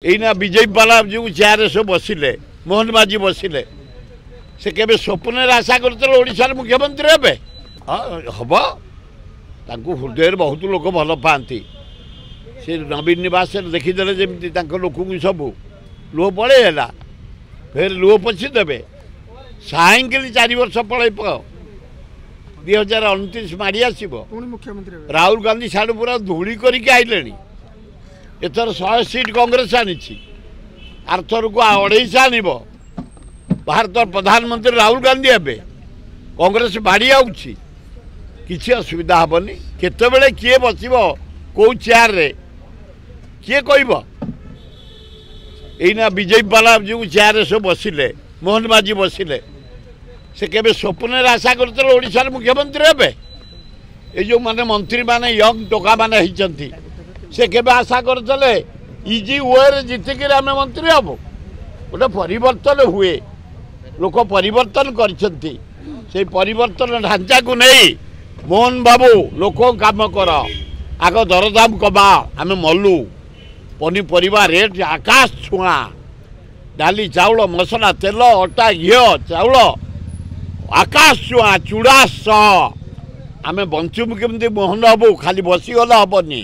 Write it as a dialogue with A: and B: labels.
A: एना BJP वाला जो chair सब बसिले मोहन माझी बसिले से केबे स्वप्न आशा करते ओडिशार मुख्यमंत्री हे हाँ हम हृदय बहुत लोक भल पाती से नवीन निवास देखीदे जमी लोक सब लुह पलैला फिर लुह पोछीदे साइकिल 4 वर्ष पलैप 2029 माड़ी आसो राहुल गांधी साढ़े पूरा धूली करके आइले एथर 100 सीट कांग्रेस आनी आरथर को 250 आन भारत प्रधानमंत्री राहुल गांधी हे कांग्रेस बाड़ी आउछि किसी असुविधा हेनी केतबेले किए बसब कौ चेयर रे किए कह एना बीजेपी वाला जो चेयर सब बसिले मोहन माझी बसिले से केबे स्वप्न आशा करते ओडिशार मुख्यमंत्री हे ये जो माने मंत्री माने यंग टोका माने हिचंती से केबे आशा करते इजी वे जितिक आम मंत्री हम गोटे परिवर्तन हुए लोक परिवर्तन करछंती से परिवर्तन ढांचा को नहीं मोहन बाबू लोक काम कर आग दरदाम कमा आम मलु पनीपरिया रेट आकाश छुआ डाली चाउल मसला तेल अटा घी चाउल आकाश छुआ चूड़ा आम बंचुमु केमती मोहन बाबू खाली बसीगला हेनी